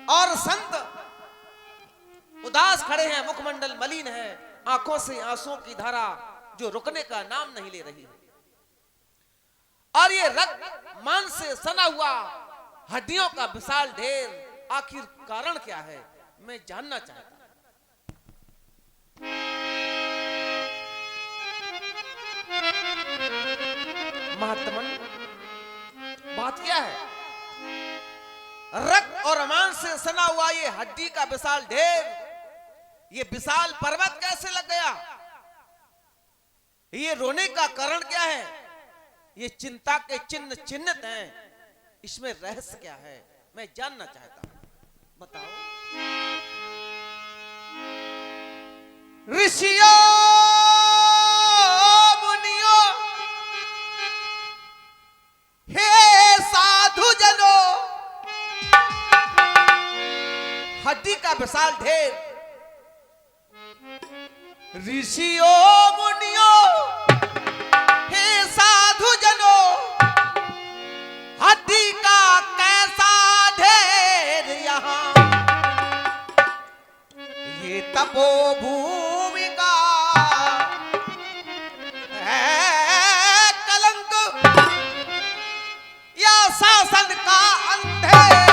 और संत उदास खड़े हैं, मुखमंडल मलिन है, आंखों से आंसुओं की धारा जो रुकने का नाम नहीं ले रही है। और ये रक्त मांस से सना हुआ हड्डियों का विशाल ढेर, आखिर कारण क्या है, मैं जानना चाहता हूं। महात्मन, बात क्या है? रक्त और मांस से सना हुआ ये हड्डी का विशाल ढेर, ये विशाल पर्वत कैसे लग गया? ये रोने का कारण क्या है? ये चिंता के चिन्ह चिन्हित हैं, इसमें रहस्य क्या है, मैं जानना चाहता हूं, बताओ। ऋषियों मुनियों, हे साधु जनों, हड्डी का विशाल ढेर, ऋषियों मुनियों, हे साधु जनों, हड्डी का कैसा ढेर यहाँ, ये तपोभूमि का है कलंक या शासन का अंधेर?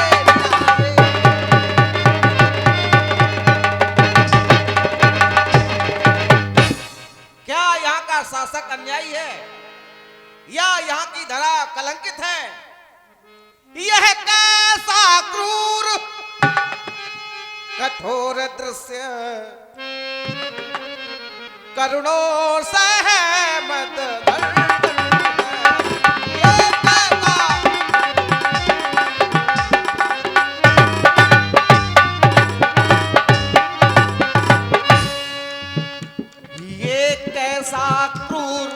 क्या यहाँ का शासक अन्यायी है या यहाँ की धरा कलंकित है? यह कैसा क्रूर कठोर दृश्य, करुणों सहमत ये कैसा क्रूर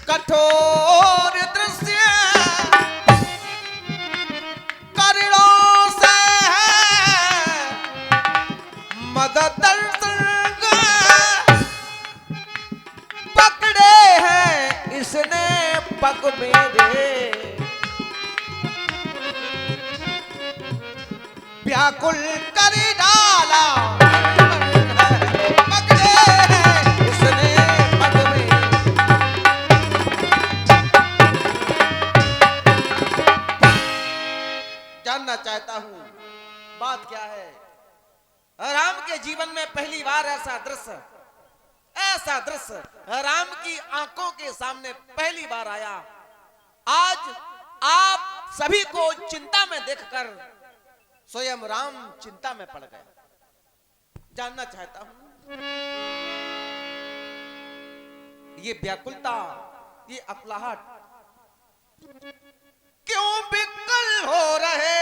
कठोर दृश्य, करुणों से मदद पकड़े हैं इसने पग मेरे, व्याकुल कर डाला, पकड़े हैं इसने पग मेरे। जानना चाहता हूं बात क्या है। राम के जीवन में पहली बार ऐसा दृश्य राम की आंखों के सामने पहली बार आया। आज आप सभी को चिंता में देखकर स्वयं राम चिंता में पड़ गए। जानना चाहता हूं ये व्याकुलता, ये अकुलाहट क्यों विकल हो रहे,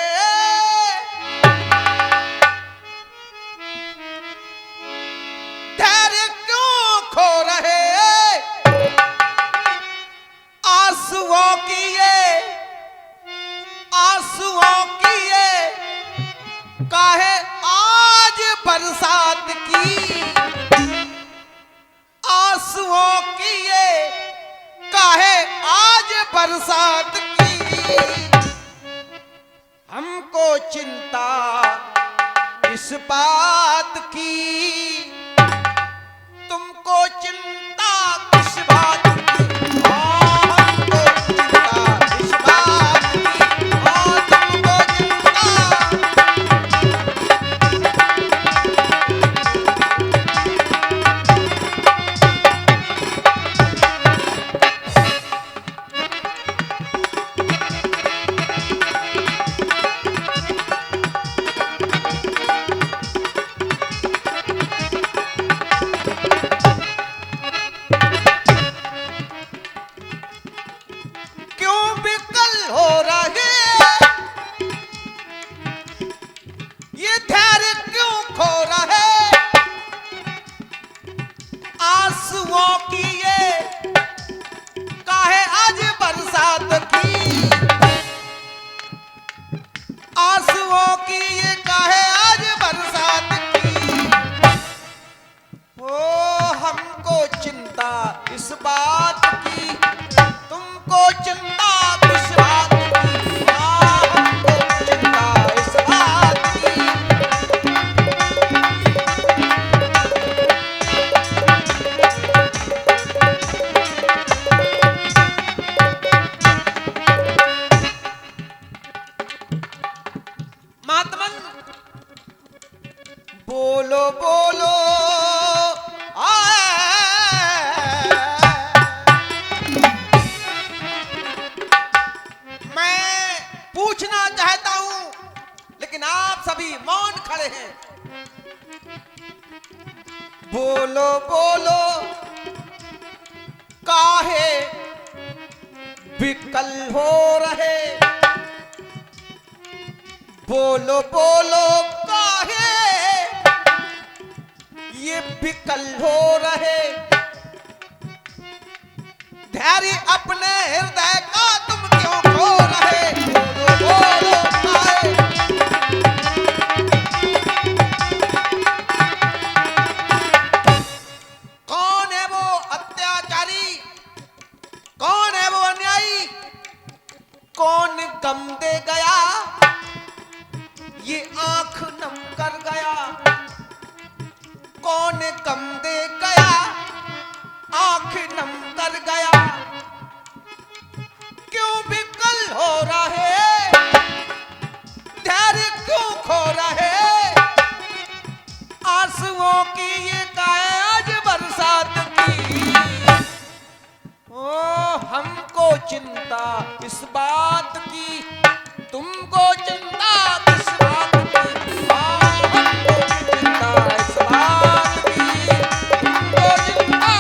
धैर्य क्यों खो रहे, आंसुओं की काहे आज बरसात की, आंसुओं की काहे आज बरसात की, हमको चिंता इस बात की, तुमको चिंता किस बात की, हमको चिंता इस बात की, तुमको चिंता। इस बात की, तुमको चिंता किस बात की, हमको चिंता इस बात भगवान बोलो बोलो मैं पूछना चाहता हूं, लेकिन आप सभी मौन खड़े हैं। बोलो बोलो काहे विकल हो रहे, बोलो बोलो काहे ये विकल हो रहे। धैर्य अपने हृदय का तुम क्यों खो रहे, बोलो बोलो काहे। कौन है वो अत्याचारी, कौन है वो अन्यायी, कौन गम दे गया ये आंख नम कर गया, कौन गम दे गया आंख नम कर गया। क्यों विकल हो रहे, धैर्य क्यों खो रहे, आंसुओं की ये काय आज बरसात की। ओ हमको चिंता इस बात की, तुमको चिंता किस बात की। हमको चिंता इस बात की, तुमको चिंता।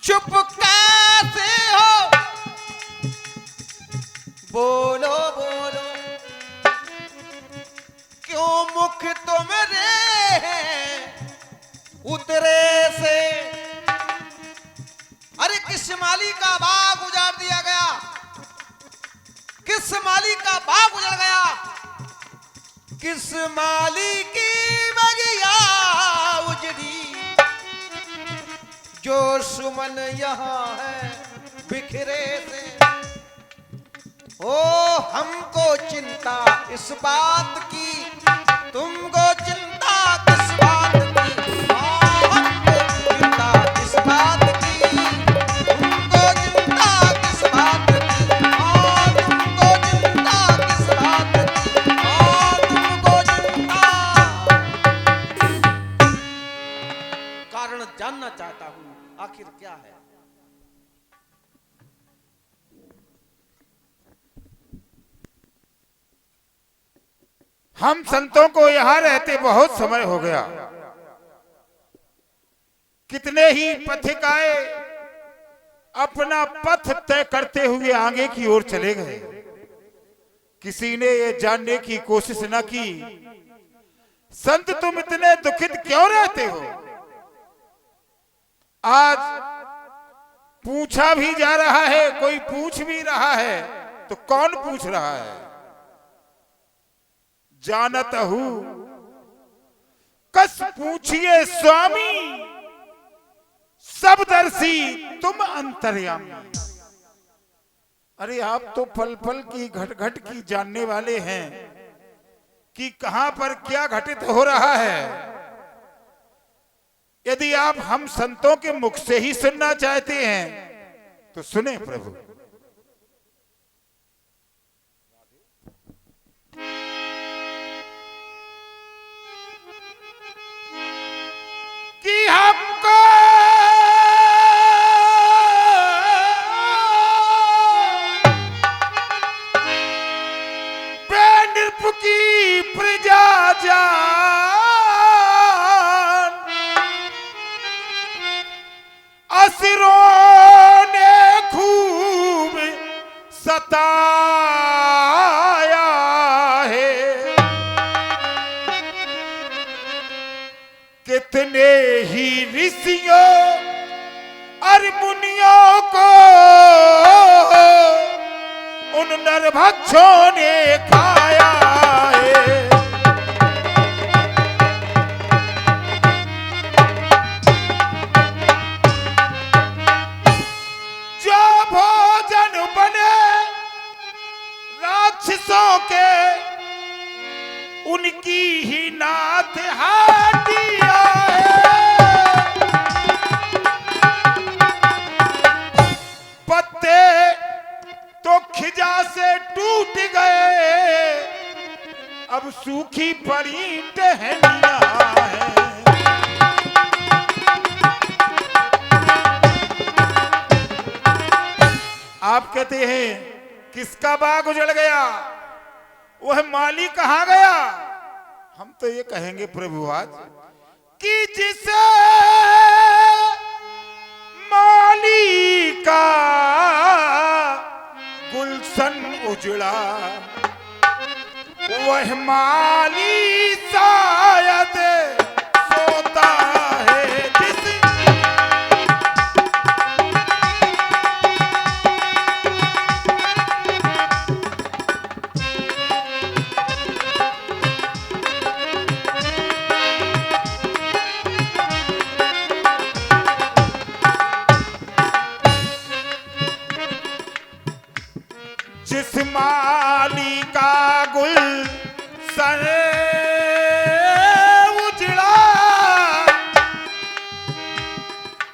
चुप कैसे हो, बोलो बोलो क्यों मुख तुम्हारे उतरे से। अरे किस माली का बाग उजाड़ दिया गया, किस माली का बाग उजड़ गया, किस माली की बगिया उजड़ी। जो सुमन यहाँ है बिखरे से। ओ हमको चिंता इस बात की, तुमको चिंता किस बात की। हमको चिंता इस बात की, तुमको चिंता किस बात की। तुमको चिंता किस बात की, तुमको चिंता। कारण जानना चाहता हूं आखिर क्या है। हम संतों को यहां रहते बहुत समय हो गया। कितने ही पथिक आए, अपना पथ तय करते हुए आगे की ओर चले गए। किसी ने यह जानने की कोशिश न की, संत तुम इतने दुखित क्यों रहते हो। आज पूछा भी जा रहा है, कोई पूछ भी रहा है, तो कौन पूछ रहा है। जानत हूं कस पूछिए स्वामी, सब दर्शी तुम अंतर्यामी। अरे आप तो पल पल की घट घट की जानने वाले हैं कि कहां पर क्या घटित हो रहा है। यदि आप हम संतों के मुख से ही सुनना चाहते हैं तो सुने प्रभु। कि हमको बेनिर्प की प्रजा जान असुरों ने खूब सताया है। कितने ही ऋषियों और मुनियों को उन नरभक्षों ने खाया है। कहते हैं किसका बाग उजड़ गया, वह माली कहां गया। हम तो ये कहेंगे प्रभु आज कि जिसे माली का गुलशन उजड़ा, वह माली शायद सोता है जिस जिस माली का गुल सर उजड़ा,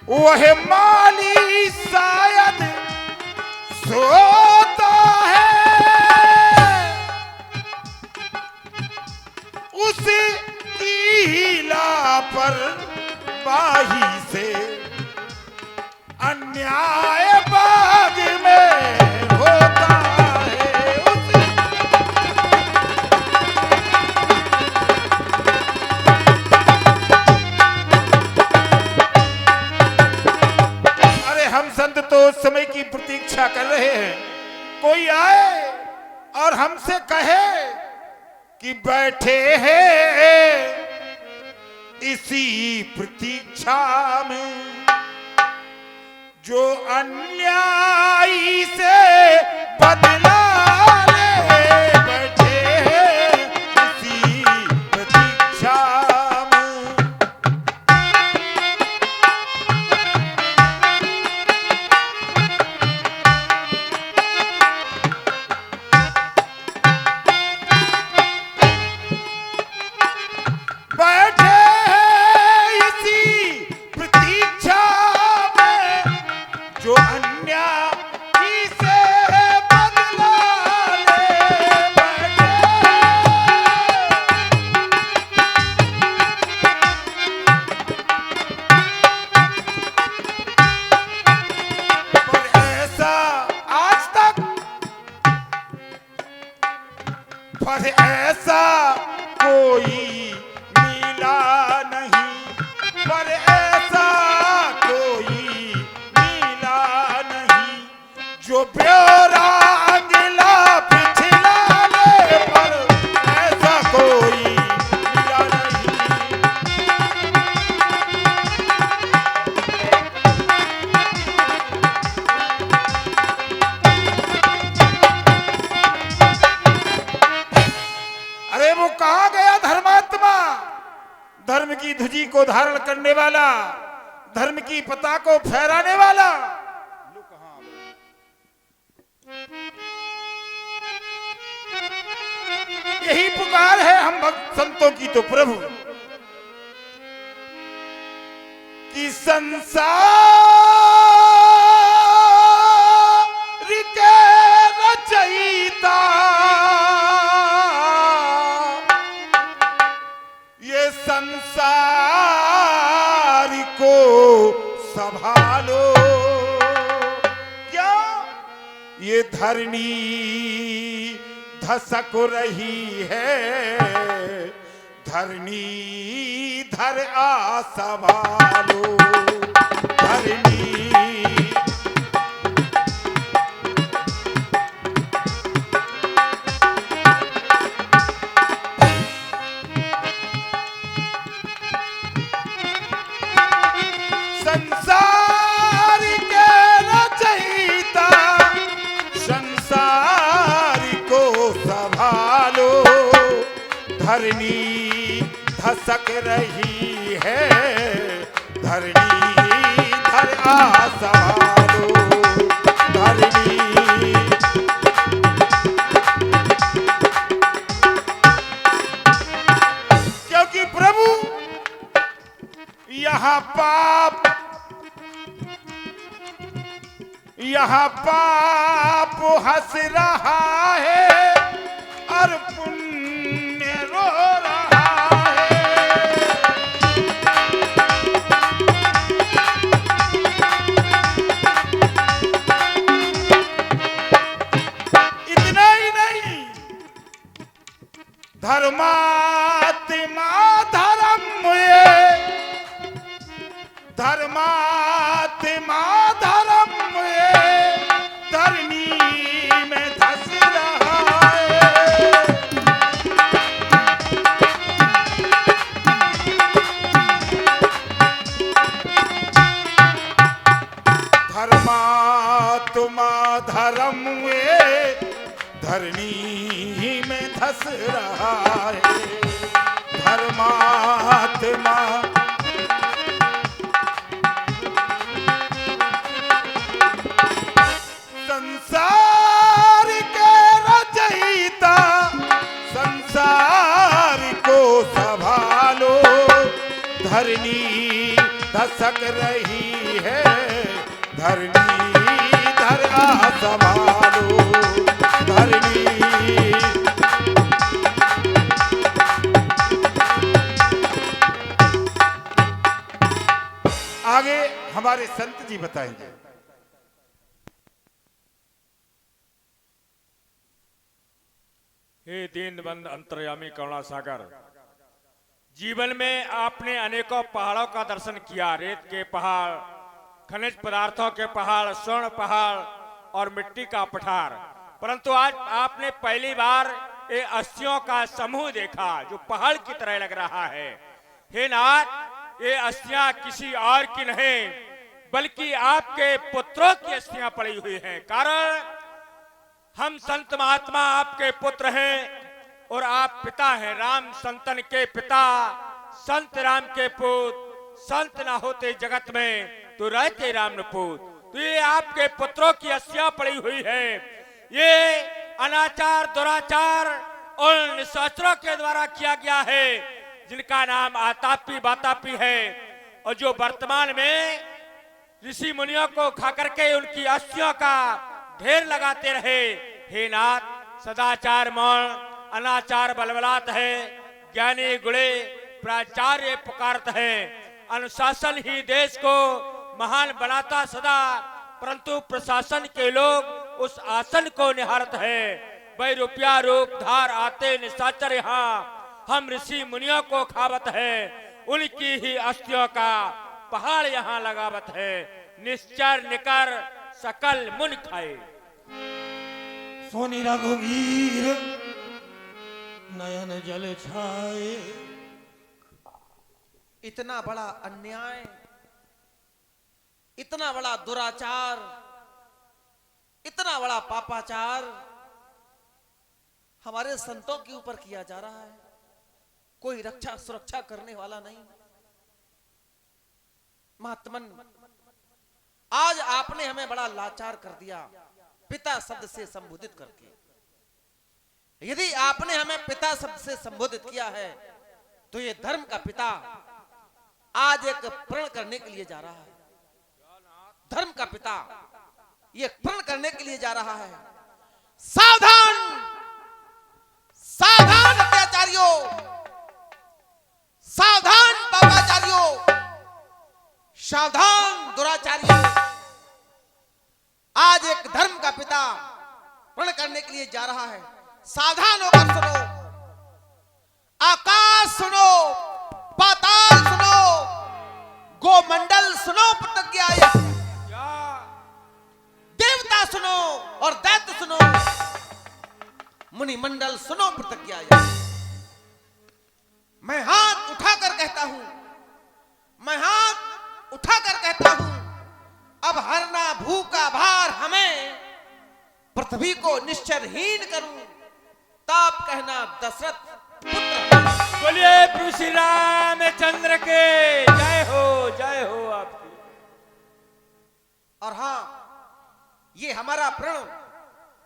वह माली शायद सोता है। उसकी लापरवाही से अन्याय बाग में होता। संत तो उस समय की प्रतीक्षा कर रहे हैं, कोई आए और हमसे कहे कि बैठे हैं इसी प्रतीक्षा में, जो अन्यायी से बदला ले, बैठे हैं इसी प्रतीक्षा में। पर ऐसा कोई मिला नहीं, पर ऐसा कोई मिला नहीं, जो ब्योरा अंगिला पिछला ले, पर ऐसा कोई मिला नहीं। अरे वो कहां गया धर्मात्मा, धर्म की ध्वजी को धारण करने वाला, धर्म की पताका को फहराने वाला। यही पुकार है हम भक्त संतों की तो प्रभु, कि संसार के रचयिता, ये संसार को संभालो। क्या ये धरनी धसक रही है, धरनी धर आ संभालो, धरनी। संसार के रचयिता, संसार को संभालो, धरनी धसक रही है, धरनी धर आ संभालो, धरनी। क्योंकि प्रभु यहाँ पाप हंस रहा है और पुण्य रो रहा है। रहा है धर्मात्मा। संसार के रचयिता संसार को संभालो, धरनी धसक रही है धरनी धरा संभालो, धरनी। आगे हमारे संत जी बताएंगे। हे दीनबंध अंतर्यामी करुणा सागर, जीवन में आपने अनेकों पहाड़ों का दर्शन किया, रेत के पहाड़, खनिज पदार्थों के पहाड़, स्वर्ण पहाड़ और मिट्टी का पठार, परंतु आज आपने पहली बार ये अस्थियों का समूह देखा जो पहाड़ की तरह लग रहा है। हे नाथ, ये अस्थियां किसी और की नहीं बल्कि आपके पुत्रों की अस्थियां पड़ी हुई हैं। कारण हम संत महात्मा आपके पुत्र हैं और आप पिता हैं, राम संतन के पिता, संत राम के पुत्र। संत ना होते जगत में तो रहते राम न पूत। तो ये आपके पुत्रों की अस्थियां पड़ी हुई है। ये अनाचार दुराचार और निशाचरों के द्वारा किया गया है, जिनका नाम आतापी बातापी है, और जो वर्तमान में ऋषि मुनियों को खा करके उनकी अस्थियों का ढेर लगाते रहे। हे नाथ, सदाचार मौन, अनाचार बलबलात है, ज्ञानी गुणे प्राचार्य पुकारत है। अनुशासन ही देश को महान बनाता सदा, परंतु प्रशासन के लोग उस आसन को निहारत है। वही रुपया रूप धार आते निशाचर यहाँ, हम ऋषि मुनियों को खावत है, उनकी ही अस्थियों का पहाड़ यहाँ लगावत है। निश्चर निकर सकल मुन खाए। सोनी रघुवीर नयन जल छाए। इतना बड़ा अन्याय, इतना बड़ा दुराचार, इतना बड़ा पापाचार हमारे संतों के ऊपर किया जा रहा है। कोई रक्षा सुरक्षा करने वाला नहीं। महात्मन, आज आपने हमें बड़ा लाचार कर दिया पिता शब्द से संबोधित करके। यदि आपने हमें पिता शब्द से संबोधित किया है तो ये धर्म का पिता आज एक प्रण करने के लिए जा रहा है। धर्म का पिता ये प्रण करने के लिए जा रहा है। सावधान, सावधान अत्याचारियों, सावधान पापाचारियों, सावधान दुराचारियों। आज एक धर्म का पिता प्रण करने के लिए जा रहा है। सावधान होकर सुनो। आकाश सुनो, पाताल सुनो, गोमंडल सुनो, प्रतिज्ञा देवता सुनो और दैत्य सुनो, मुनिमंडल सुनो, प्रतिज्ञा। मैं हाथ उठाकर कहता हूं, मैं हाथ उठाकर कहता हूं, अब हरना भू का भार हमें, पृथ्वी को निश्चरहीन करूं, तब कहना दशरथ पुत्र। बोलिए प्रभु श्री रामचंद्र के जय हो, जय हो आपकी। और हां, ये हमारा प्रण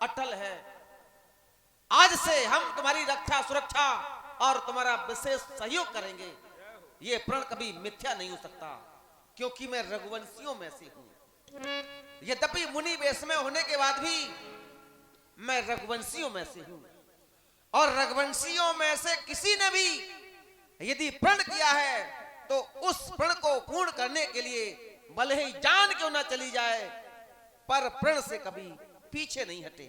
अटल है। आज से हम तुम्हारी रक्षा सुरक्षा और तुम्हारा विशेष सहयोग करेंगे। ये प्रण कभी मिथ्या नहीं हो सकता, क्योंकि मैं रघुवंशियों में से हूं। यद्यपि मुनि वेश में होने के बाद भी मैं रघुवंशियों में से हूं, और रघुवंशियों में से किसी ने भी यदि प्रण किया है तो उस प्रण को पूर्ण करने के लिए भले ही जान क्यों ना चली जाए, पर प्रण से कभी पीछे नहीं हटे।